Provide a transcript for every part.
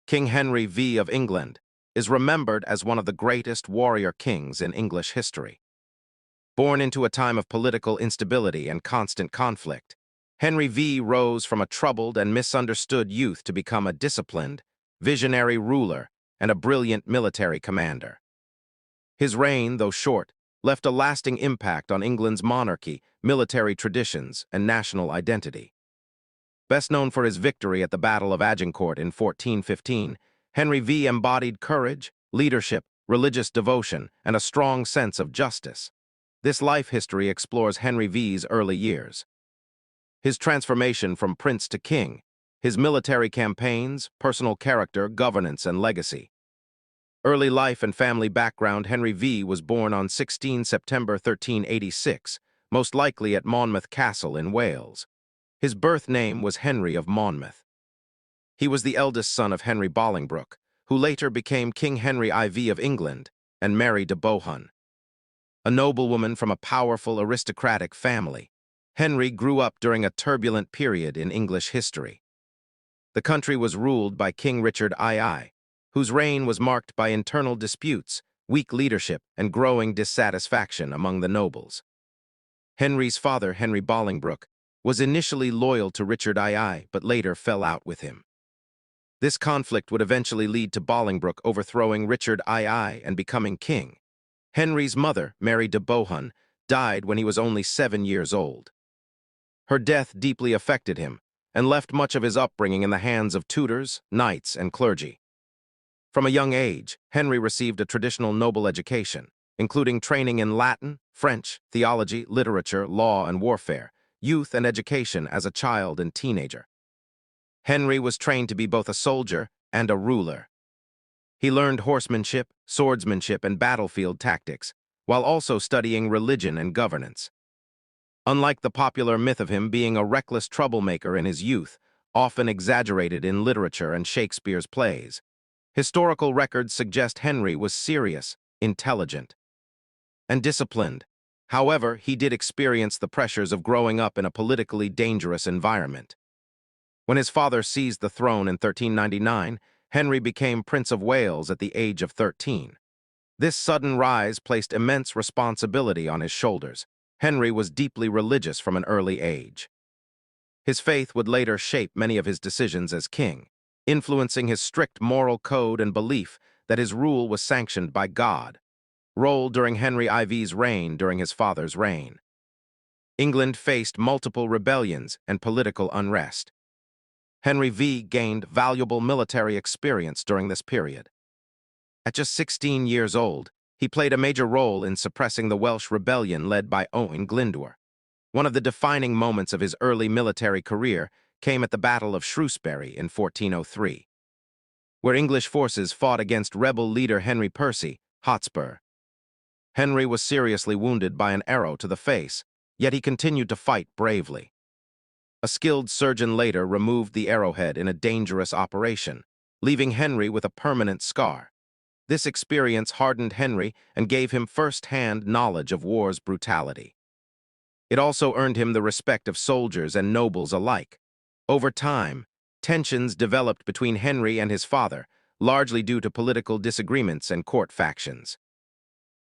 King Henry V of England, is remembered as one of the greatest warrior kings in English history. Born into a time of political instability and constant conflict, Henry V rose from a troubled and misunderstood youth to become a disciplined, visionary ruler and a brilliant military commander. His reign, though short, left a lasting impact on England's monarchy, military traditions, and national identity. Best known for his victory at the Battle of Agincourt in 1415, Henry V embodied courage, leadership, religious devotion, and a strong sense of justice. This life history explores Henry V's early years. His transformation from prince to king, his military campaigns, personal character, governance, and legacy. Early life and family background. Henry V was born on 16 September 1386, most likely at Monmouth Castle in Wales. His birth name was Henry of Monmouth. He was the eldest son of Henry Bolingbroke, who later became King Henry IV of England, and Mary de Bohun. A noblewoman from a powerful aristocratic family, Henry grew up during a turbulent period in English history. The country was ruled by King Richard II, whose reign was marked by internal disputes, weak leadership, and growing dissatisfaction among the nobles. Henry's father, Henry Bolingbroke, was initially loyal to Richard II, but later fell out with him. This conflict would eventually lead to Bolingbroke overthrowing Richard II and becoming king. Henry's mother, Mary de Bohun, died when he was only 7 years old. Her death deeply affected him and left much of his upbringing in the hands of tutors, knights, and clergy. From a young age, Henry received a traditional noble education, including training in Latin, French, theology, literature, law, and warfare, youth and education as a child and teenager. Henry was trained to be both a soldier and a ruler. He learned horsemanship, swordsmanship, and battlefield tactics, while also studying religion and governance. Unlike the popular myth of him being a reckless troublemaker in his youth, often exaggerated in literature and Shakespeare's plays, historical records suggest Henry was serious, intelligent, and disciplined. However, he did experience the pressures of growing up in a politically dangerous environment. When his father seized the throne in 1399, Henry became Prince of Wales at the age of 13. This sudden rise placed immense responsibility on his shoulders. Henry was deeply religious from an early age. His faith would later shape many of his decisions as king, influencing his strict moral code and belief that his rule was sanctioned by God. Role during Henry IV's reign. During his father's reign, England faced multiple rebellions and political unrest. Henry V gained valuable military experience during this period. At just 16 years old, he played a major role in suppressing the Welsh rebellion led by Owain Glyndwr. One of the defining moments of his early military career came at the Battle of Shrewsbury in 1403, where English forces fought against rebel leader Henry Percy, Hotspur. Henry was seriously wounded by an arrow to the face, yet he continued to fight bravely. A skilled surgeon later removed the arrowhead in a dangerous operation, leaving Henry with a permanent scar. This experience hardened Henry and gave him first-hand knowledge of war's brutality. It also earned him the respect of soldiers and nobles alike. Over time, tensions developed between Henry and his father, largely due to political disagreements and court factions.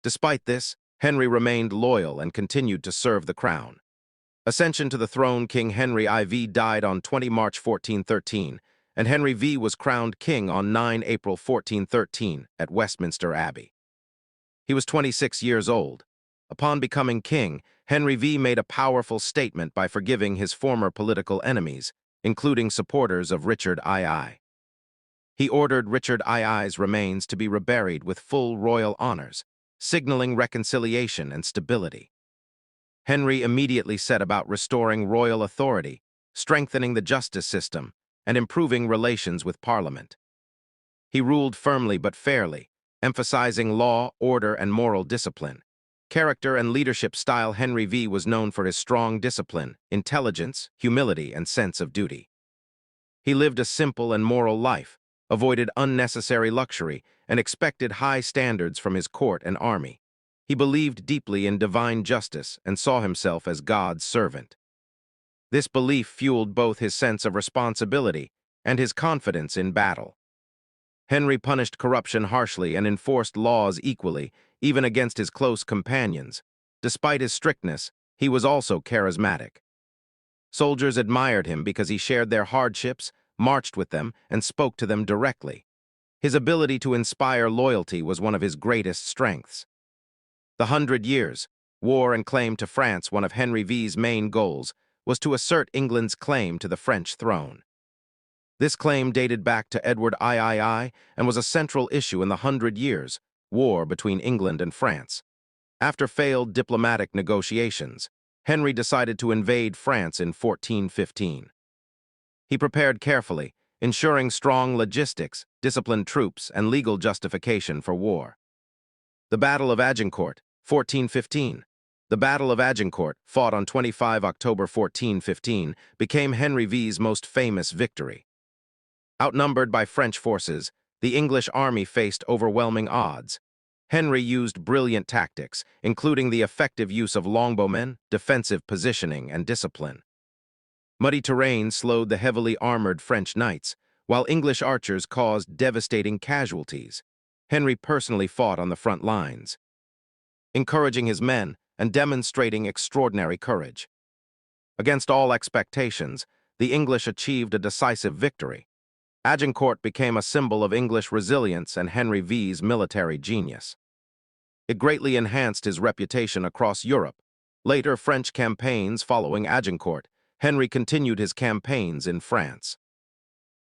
Despite this, Henry remained loyal and continued to serve the crown. Ascension to the throne. King Henry IV died on 20 March 1413, and Henry V was crowned king on 9 April 1413 at Westminster Abbey. He was 26 years old. Upon becoming king, Henry V made a powerful statement by forgiving his former political enemies, including supporters of Richard II. He ordered Richard II's remains to be reburied with full royal honors, signaling reconciliation and stability. Henry immediately set about restoring royal authority, strengthening the justice system, and improving relations with Parliament. He ruled firmly but fairly, emphasizing law, order, and moral discipline. Character and leadership style. Henry V was known for his strong discipline, intelligence, humility, and sense of duty. He lived a simple and moral life, avoided unnecessary luxury, and expected high standards from his court and army. He believed deeply in divine justice and saw himself as God's servant. This belief fueled both his sense of responsibility and his confidence in battle. Henry punished corruption harshly and enforced laws equally, even against his close companions. Despite his strictness, he was also charismatic. Soldiers admired him because he shared their hardships, marched with them, and spoke to them directly. His ability to inspire loyalty was one of his greatest strengths. The 100 Years' War and claim to France, one of Henry V's main goals, was to assert England's claim to the French throne. This claim dated back to Edward III and was a central issue in the 100 Years' War between England and France. After failed diplomatic negotiations, Henry decided to invade France in 1415. He prepared carefully, ensuring strong logistics, disciplined troops, and legal justification for war. The Battle of Agincourt, 1415. The Battle of Agincourt, fought on 25 October 1415, became Henry V's most famous victory. Outnumbered by French forces, the English army faced overwhelming odds. Henry used brilliant tactics, including the effective use of longbowmen, defensive positioning, and discipline. Muddy terrain slowed the heavily armored French knights, while English archers caused devastating casualties. Henry personally fought on the front lines, encouraging his men and demonstrating extraordinary courage. Against all expectations, the English achieved a decisive victory. Agincourt became a symbol of English resilience and Henry V's military genius. It greatly enhanced his reputation across Europe. Later French campaigns following Agincourt, Henry continued his campaigns in France.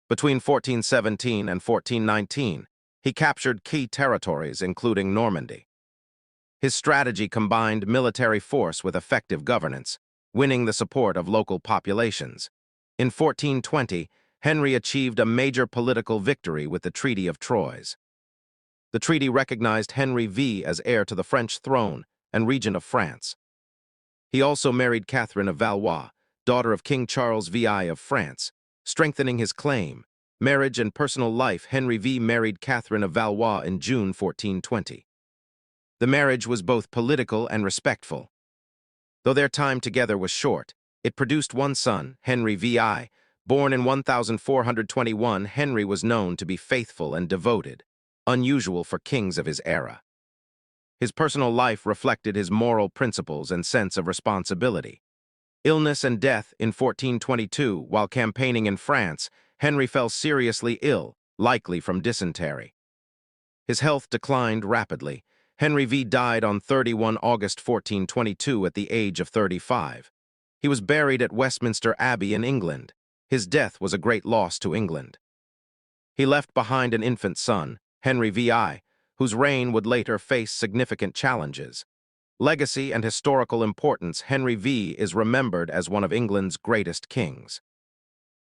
Between 1417 and 1419, he captured key territories, including Normandy. His strategy combined military force with effective governance, winning the support of local populations. In 1420, Henry achieved a major political victory with the Treaty of Troyes. The treaty recognized Henry V as heir to the French throne and regent of France. He also married Catherine of Valois, daughter of King Charles VI of France, strengthening his claim. Marriage and personal life. Henry V married Catherine of Valois in June 1420. The marriage was both political and respectful. Though their time together was short, it produced one son, Henry VI. Born in 1421, Henry was known to be faithful and devoted, unusual for kings of his era. His personal life reflected his moral principles and sense of responsibility. Illness and death. In 1422, while campaigning in France, Henry fell seriously ill, likely from dysentery. His health declined rapidly. Henry V died on 31 August 1422 at the age of 35. He was buried at Westminster Abbey in England. His death was a great loss to England. He left behind an infant son, Henry VI, whose reign would later face significant challenges. Legacy and historical importance. Henry V is remembered as one of England's greatest kings.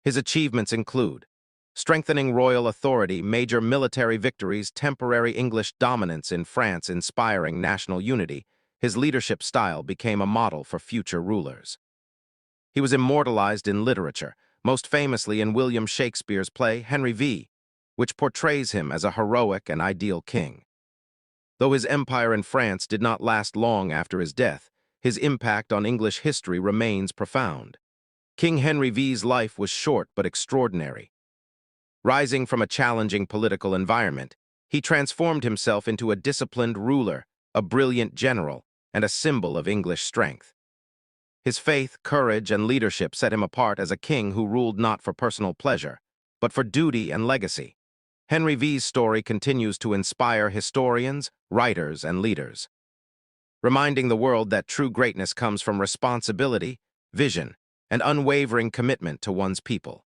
His achievements include strengthening royal authority, major military victories, temporary English dominance in France, inspiring national unity. His leadership style became a model for future rulers. He was immortalized in literature, most famously in William Shakespeare's play Henry V, which portrays him as a heroic and ideal king. Though his empire in France did not last long after his death, his impact on English history remains profound. King Henry V's life was short but extraordinary. Rising from a challenging political environment, he transformed himself into a disciplined ruler, a brilliant general, and a symbol of English strength. His faith, courage, and leadership set him apart as a king who ruled not for personal pleasure, but for duty and legacy. Henry V's story continues to inspire historians, writers, and leaders, reminding the world that true greatness comes from responsibility, vision, and unwavering commitment to one's people.